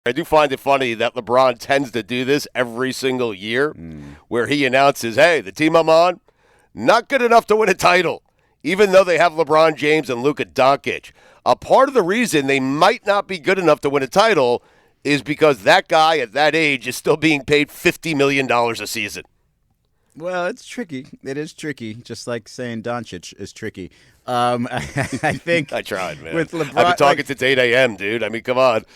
I do find it funny that LeBron tends to do this every single year where he announces, hey, the team I'm on, not good enough to win a title, even though they have LeBron James and Luka Doncic. A part of the reason they might not be good enough to win a title is because that guy at that age is still being paid $50 million a season. Well, it's tricky. It is tricky, just like saying Doncic is tricky. I think I tried, man. With LeBron, I've been talking since 8 a.m., dude. I mean, come on.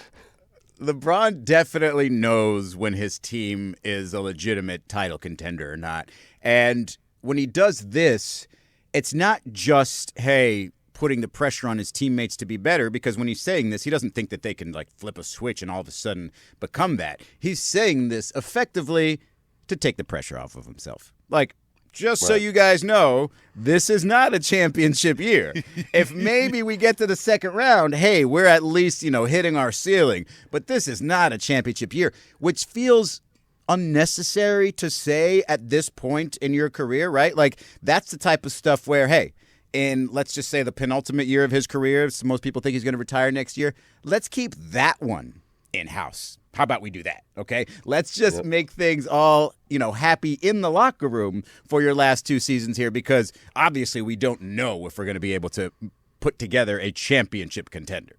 LeBron definitely knows when his team is a legitimate title contender or not. And when he does this, it's not just, hey, putting the pressure on his teammates to be better, because when he's saying this, he doesn't think that they can like flip a switch and all of a sudden become that. He's saying this effectively to take the pressure off of himself. Like, just so you guys know, this is not a championship year. If maybe we get to the second round, hey, we're at least, hitting our ceiling. But this is not a championship year, which feels unnecessary to say at this point in your career, right? Like, that's the type of stuff where, hey, in, let's just say, the penultimate year of his career, so most people think he's going to retire next year, let's keep that one in-house. How about we do that, okay? Let's just make things all, happy in the locker room for your last two seasons here, because obviously we don't know if we're going to be able to put together a championship contender.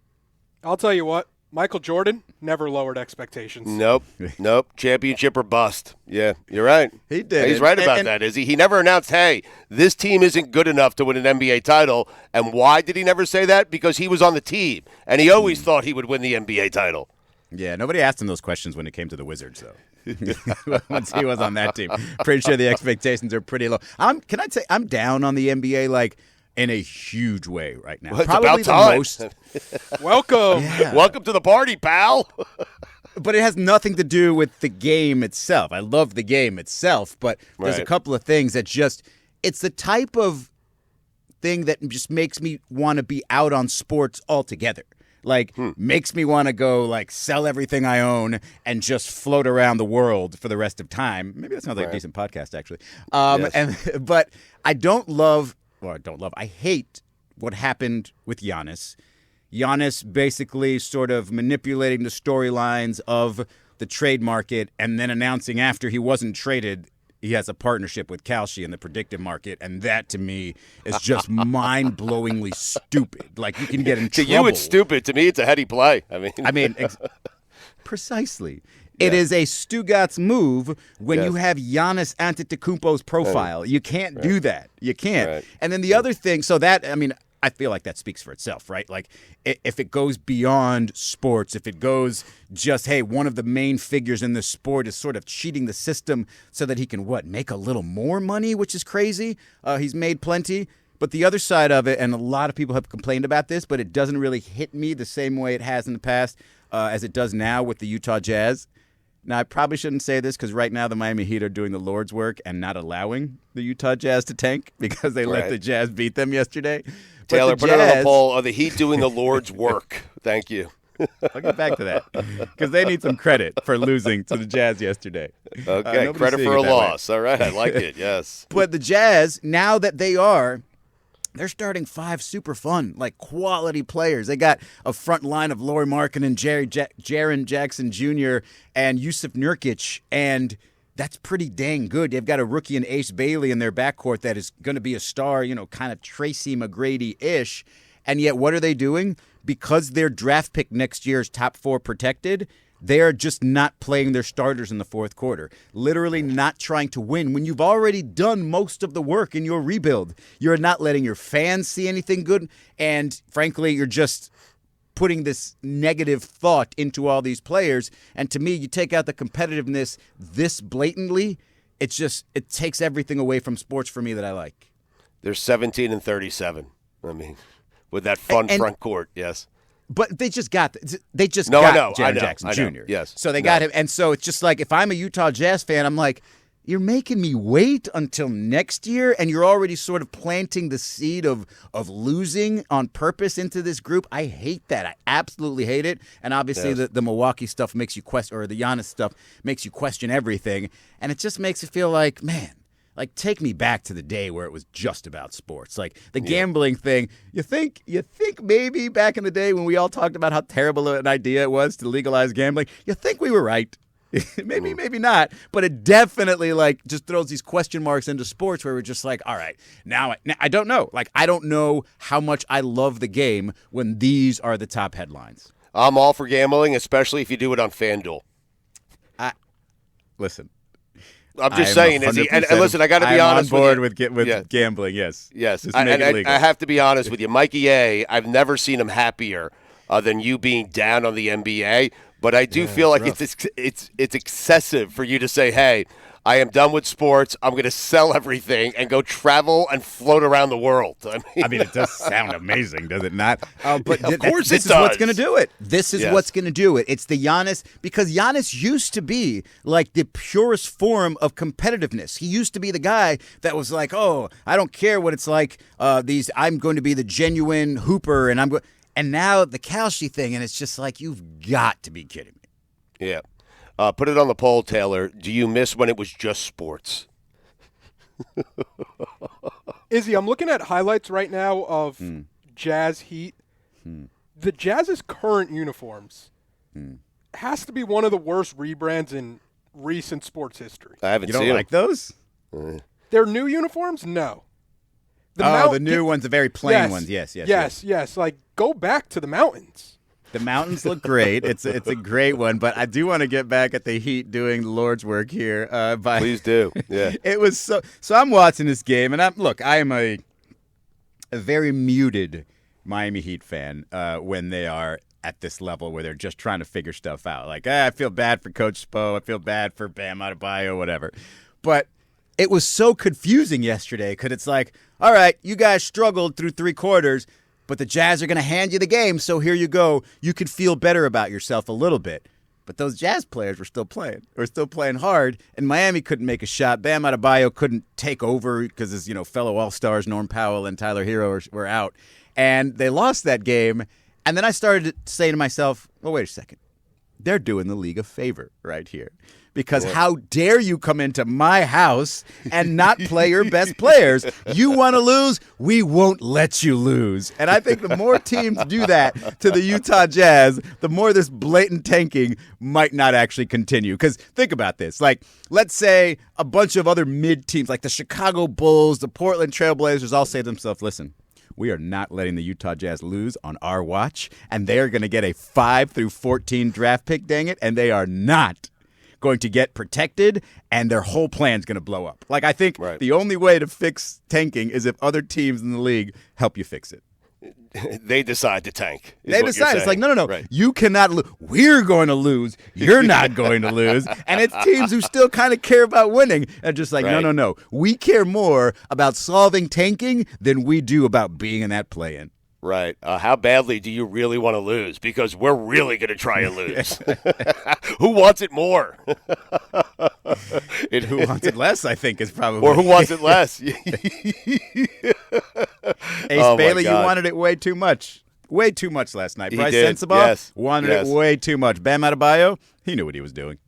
I'll tell you what, Michael Jordan never lowered expectations. Nope. Championship or bust. Yeah, you're right. He did. He's right about that, Izzy. He never announced, hey, this team isn't good enough to win an NBA title. And why did he never say that? Because he was on the team, and he always thought he would win the NBA title. Yeah, nobody asked him those questions when it came to the Wizards, though. Once he was on that team. Pretty sure the expectations are pretty low. Can I say I'm down on the NBA, like, in a huge way right now. Well, it's probably about time. The most. Welcome. Yeah. Welcome to the party, pal. But it has nothing to do with the game itself. I love the game itself, but there's a couple of things that it's the type of thing that just makes me want to be out on sports altogether. Like, makes me want to go, like, sell everything I own and just float around the world for the rest of time. Maybe that sounds like a decent podcast, actually. Yes. But I hate what happened with Giannis. Giannis basically sort of manipulating the storylines of the trade market and then announcing after he wasn't traded he has a partnership with Kalshi in the predictive market, and that to me is just mind-blowingly stupid. Like, you can get in trouble. To you, it's stupid. To me, it's a heady play. Precisely. Yeah. It is a Stugotz move when you have Giannis Antetokounmpo's profile. You can't do that. You can't. Right. And then the other thing, I feel like that speaks for itself, right? Like, if it goes beyond sports, if it goes just, hey, one of the main figures in this sport is sort of cheating the system so that he can, make a little more money, which is crazy. He's made plenty. But the other side of it, and a lot of people have complained about this, but it doesn't really hit me the same way it has in the past as it does now with the Utah Jazz. Now, I probably shouldn't say this because right now the Miami Heat are doing the Lord's work and not allowing the Utah Jazz to tank because they let the Jazz beat them yesterday. Taylor, put it on the poll. Are the Heat doing the Lord's work? Thank you. I'll get back to that because they need some credit for losing to the Jazz yesterday. Okay, credit for a loss. All right, I like it, yes. But the Jazz, now that they're starting five super fun, like quality players. They got a front line of Lauri Markkanen, Jaren Jackson Jr., and Yusuf Nurkic, and that's pretty dang good. They've got a rookie in Ace Bailey in their backcourt that is going to be a star, kind of Tracy McGrady-ish. And yet what are they doing? Because their draft pick next year is top 4 protected, they are just not playing their starters in the fourth quarter, literally not trying to win when you've already done most of the work in your rebuild. You're not letting your fans see anything good, and frankly, you're just putting this negative thought into all these players. And to me, you take out the competitiveness this blatantly, it takes everything away from sports for me that I like. They're 17 and 37. With that fun front court, yes. But they just got Jaren Jackson Jr. Yes. So they got him. And so it's just like, if I'm a Utah Jazz fan, I'm like, you're making me wait until next year, and you're already sort of planting the seed of losing on purpose into this group. I hate that. I absolutely hate it. And obviously the Milwaukee stuff makes you question, or the Giannis stuff makes you question everything. And it just makes it feel like, man, Like, take me back to the day where it was just about sports. Like, the gambling thing, you think maybe back in the day when we all talked about how terrible an idea it was to legalize gambling, you think we were right. maybe not, but it definitely, like, just throws these question marks into sports where we're just like, all right, now I don't know. Like, I don't know how much I love the game when these are the top headlines. I'm all for gambling, especially if you do it on FanDuel. Listen. I'm just saying, Izzy, and listen, I got to be honest with you. with gambling, yes. Yes, I have to be honest with you. Mikey A, I've never seen him happier than you being down on the NBA, but I do feel like it's excessive for you to say, hey, I am done with sports. I'm going to sell everything and go travel and float around the world. I mean, it does sound amazing, does it not? But of course this it is does. what's going to do it. This is what's going to do it. It's the Giannis, because Giannis used to be like the purest form of competitiveness. He used to be the guy that was like, oh, I don't care what it's like. I'm going to be the genuine hooper, and now the Kalshi thing, and it's just like, you've got to be kidding me. Yeah. Put it on the poll, Taylor. Do you miss when it was just sports? Izzy, I'm looking at highlights right now of Jazz Heat. The Jazz's current uniforms has to be one of the worst rebrands in recent sports history. I haven't You seen don't like those? Their new uniforms? No. The new ones, the very plain ones. Yes. Like, go back to the mountains. The mountains look great. It's a great one, but I do want to get back at the Heat doing the Lord's work here. Please do. Yeah. It was so I'm watching this game, and I am a very muted Miami Heat fan when they are at this level where they're just trying to figure stuff out. Like, I feel bad for Coach Spo. I feel bad for Bam Adebayo, whatever. But it was so confusing yesterday because it's like, all right, you guys struggled through 3 quarters, but the Jazz are going to hand you the game, so here you go. You could feel better about yourself a little bit. But those Jazz players were still playing hard, and Miami couldn't make a shot. Bam Adebayo couldn't take over because his fellow All-Stars, Norm Powell and Tyler Hero, were out. And they lost that game, and then I started to say to myself, well, wait a second. They're doing the league a favor right here. Because how dare you come into my house and not play your best players? You want to lose? We won't let you lose. And I think the more teams do that to the Utah Jazz, the more this blatant tanking might not actually continue. Because think about this. Like, let's say a bunch of other mid teams, like the Chicago Bulls, the Portland Trailblazers, all say to themselves, listen, we are not letting the Utah Jazz lose on our watch, and they are going to get a 5 through 14 draft pick, dang it, and they are not going to get protected, and their whole plan's going to blow up. Like, I think the only way to fix tanking is if other teams in the league help you fix it. They decide to tank. They decide. It's like, no. Right. You cannot lose. We're going to lose. You're not going to lose. And it's teams who still kind of care about winning. And just like, no. We care more about solving tanking than we do about being in that play-in. Right. How badly do you really want to lose? Because we're really going to try and lose. Who wants it more? Who wants it less, I think, is probably. Or who wants it less? Ace Bailey, you wanted it way too much. Way too much last night. Bryce Sensabaugh wanted it way too much. Bam Adebayo, he knew what he was doing.